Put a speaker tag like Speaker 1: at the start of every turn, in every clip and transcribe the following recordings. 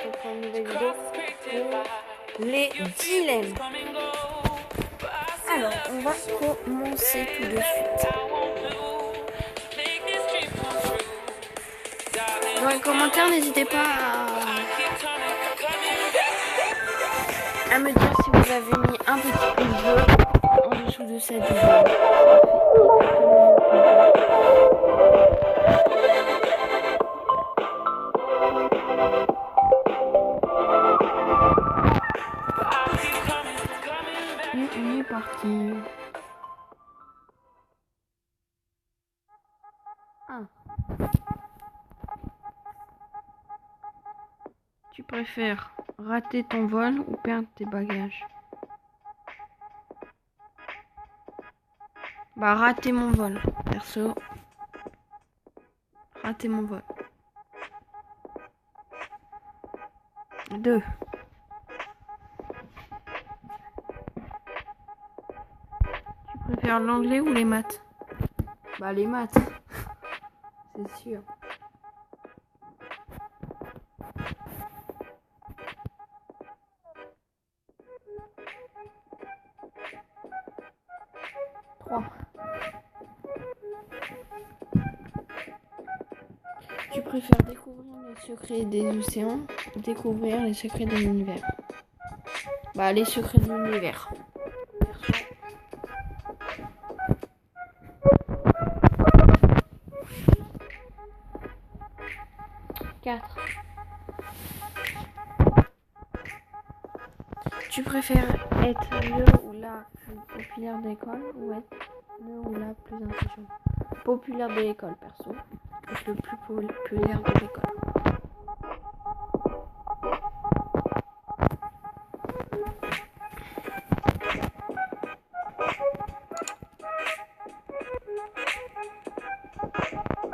Speaker 1: retrouve pour une nouvelle vidéo pour les dilemmes. Alors, on va commencer tout de suite. Dans les commentaires, n'hésitez pas à me dire si vous avez mis un petit pouce bleu en dessous de cette vidéo. On est parti. Tu préfères rater ton vol ou perdre tes bagages? Bah, rater mon vol, perso. Rater mon vol. 2. Tu préfères l'anglais ou les maths? Bah, les maths. C'est sûr. 3. Tu préfères découvrir les secrets des océans ou découvrir les secrets de l'univers? Bah, les secrets de l'univers. 4. Tu préfères être le ou la plus populaire de l'école ou être le ou la plus intelligente? Populaire de l'école, perso. Être le plus populaire de l'école.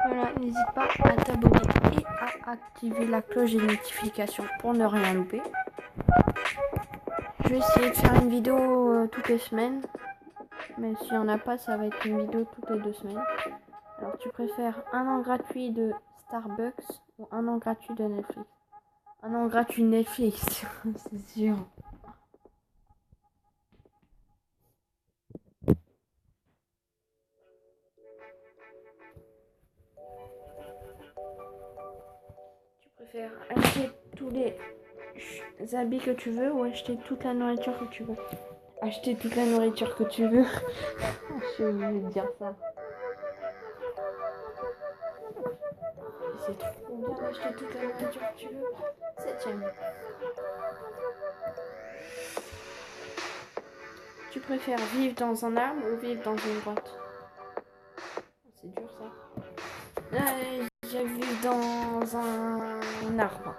Speaker 1: Voilà, n'hésite pas à t'abonner et à activer la cloche des notifications pour ne rien louper. Je vais essayer de faire une vidéo toutes les semaines. Mais s'il n'y en a pas, ça va être une vidéo toutes les 2 semaines. Alors, tu préfères un an gratuit de Starbucks ou un an gratuit de Netflix? Un an gratuit de Netflix, c'est sûr. Tu préfères acheter tous les habits que tu veux ou acheter toute la nourriture que tu veux? Acheter toute la nourriture que tu veux. Je suis obligée de dire ça. C'est trop bien d'acheter toute la nourriture que tu veux. 7ème. Tu préfères vivre dans un arbre ou vivre dans une grotte? C'est dur ça. Je vis dans un arbre.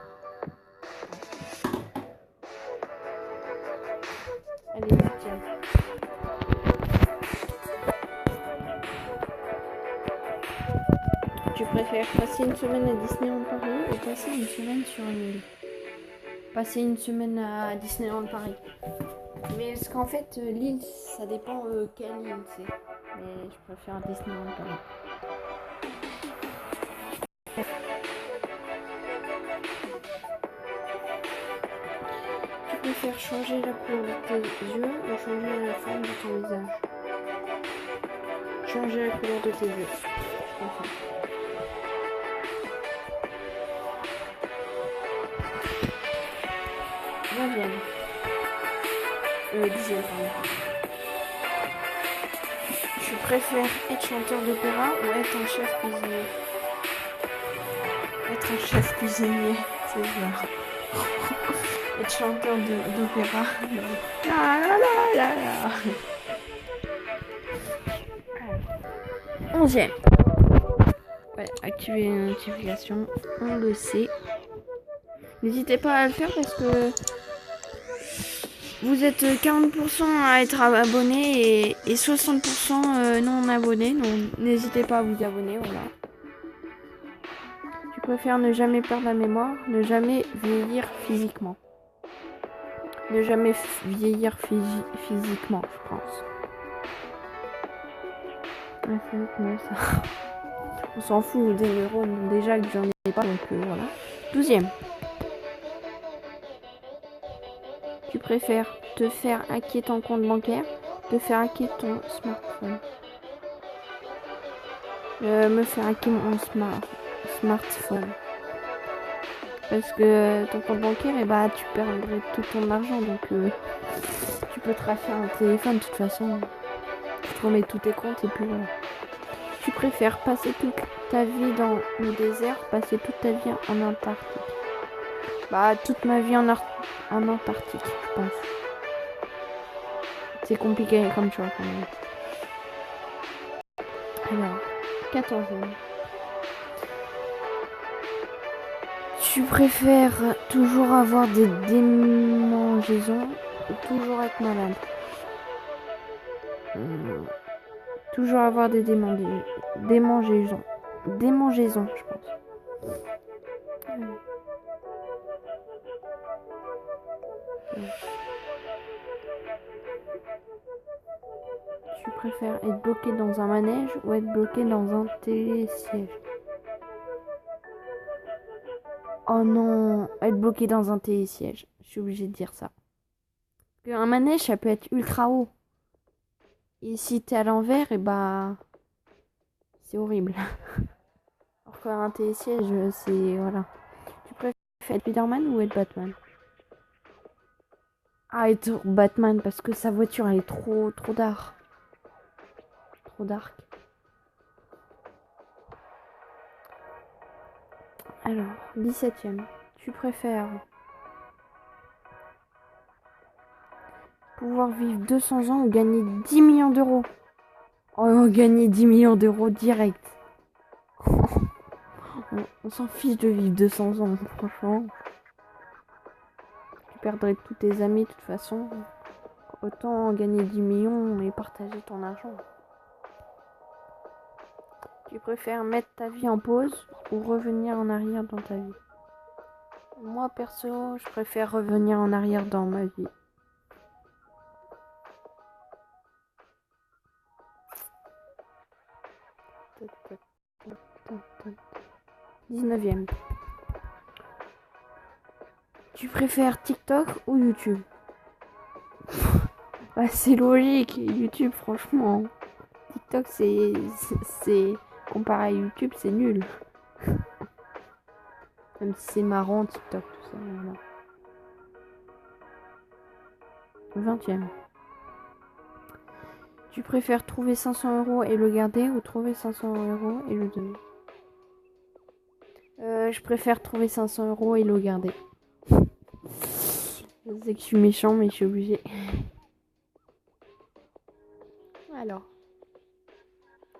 Speaker 1: Allez, 8ème. Tu préfères passer une semaine à Disneyland Paris ou passer une semaine sur une île? Passer une semaine à Disneyland Paris. Mais parce qu'en fait, l'île, ça dépend quelle île c'est. Mais je préfère Disneyland Paris. Tu préfères changer la couleur de tes yeux ou changer la forme de ton visage? Changer la couleur de tes yeux. Je préfère. Dixième, pardon. Tu préfères être chanteur d'opéra ou être un chef cuisinier? Être un chef cuisinier, c'est ça. Être chanteur d'opéra. La la la la la. 11ème. Ouais, activer les notifications, on le sait. N'hésitez pas à le faire parce que vous êtes 40% à être abonné et 60% non abonnés. Donc n'hésitez pas à vous abonner, voilà. Tu préfères ne jamais perdre la mémoire, ne jamais vieillir physiquement? Ne jamais vieillir physiquement, je pense. Ouais, c'est mieux ça. On s'en fout des neurones, déjà que j'en ai pas, donc voilà. 12ème. Tu préfères te faire hacker ton compte bancaire, te faire hacker ton smartphone. Me faire hacker mon smartphone. Parce que ton compte bancaire, tu perdrais tout ton argent. Donc tu peux tracer un téléphone de toute façon. Tu te remets tous tes comptes et puis voilà. Tu préfères passer toute ta vie dans le désert, passer toute ta vie en Antarctique. Toute ma vie en Antarctique, je pense. C'est compliqué comme choix quand même. Alors, 14e. Tu préfères toujours avoir des démangeaisons ou toujours être malade? Toujours avoir des démangeaisons. Démangeaisons, je pense. Tu préfères être bloqué dans un manège ou être bloqué dans un télésiège? Oh non, être bloqué dans un télésiège. Je suis obligée de dire ça. Parce qu'un manège, ça peut être ultra haut. Et si t'es à l'envers, c'est horrible. Alors qu'un télésiège, c'est... Voilà. Tu préfères être Spider-Man ou être Batman? Ah, être Batman, parce que sa voiture, elle est trop dark. Trop dark. Alors, 17e. Tu préfères pouvoir vivre 200 ans ou gagner 10 millions d'euros? Oh, gagner 10 millions d'euros direct. On s'en fiche de vivre 200 ans, franchement. Tu perdrais tous tes amis de toute façon. Autant gagner 10 millions et partager ton argent. Tu préfères mettre ta vie en pause ou revenir en arrière dans ta vie? Moi, perso, je préfère revenir en arrière dans ma vie. Tac, tac, tac, tac, tac. 19e. Tu préfères TikTok ou YouTube? C'est logique, YouTube, franchement. TikTok, c'est comparé à YouTube, c'est nul. Même si c'est marrant, TikTok, tout ça. Voilà. 20e. Tu préfères trouver 500 € et le garder ou trouver 500 € et le donner? Je préfère trouver 500 € et le garder. Je sais que je suis méchant, mais je suis obligée. Alors.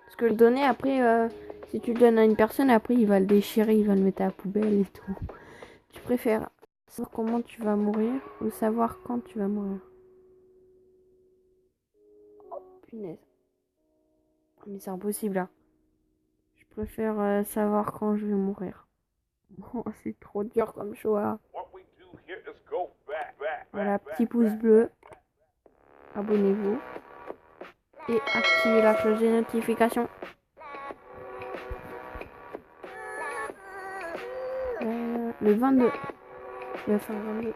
Speaker 1: Parce que le donner, après, si tu le donnes à une personne, après, il va le déchirer, il va le mettre à la poubelle et tout. Tu préfères savoir comment tu vas mourir ou savoir quand tu vas mourir? Oh, punaise. Mais c'est impossible, là. Je préfère savoir quand je vais mourir. Oh, c'est trop dur comme choix. Voilà, petit pouce bleu. Abonnez-vous. Et activez la cloche des notifications. Le 22. Le fin 22.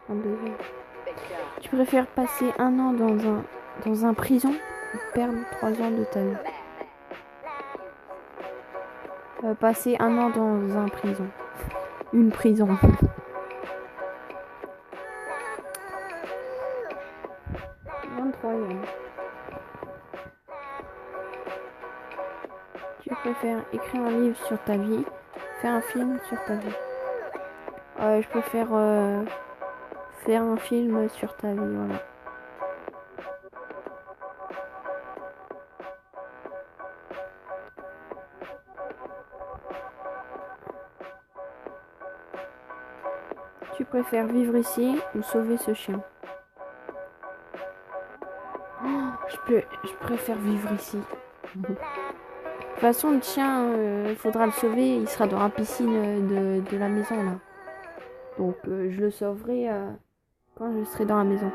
Speaker 1: 22. Tu préfères passer un an dans un prison ou perdre 3 ans de ta vie? Passer un an dans un prison. Une prison. 23e. Tu préfères écrire un livre sur ta vie, faire un film sur ta vie? Je préfère faire un film sur ta vie, voilà. Tu préfères vivre ici ou sauver ce chien? Je préfère vivre ici. De toute façon, le chien, il faudra le sauver. Il sera dans la piscine de la maison, là. Donc, je le sauverai quand je serai dans la maison.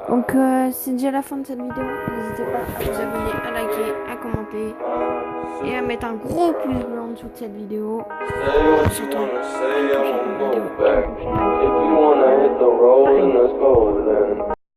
Speaker 1: Donc c'est déjà la fin de cette vidéo. N'hésitez pas à vous abonner, à liker, à commenter et à mettre un gros pouce bleu en dessous de cette vidéo. On se retrouve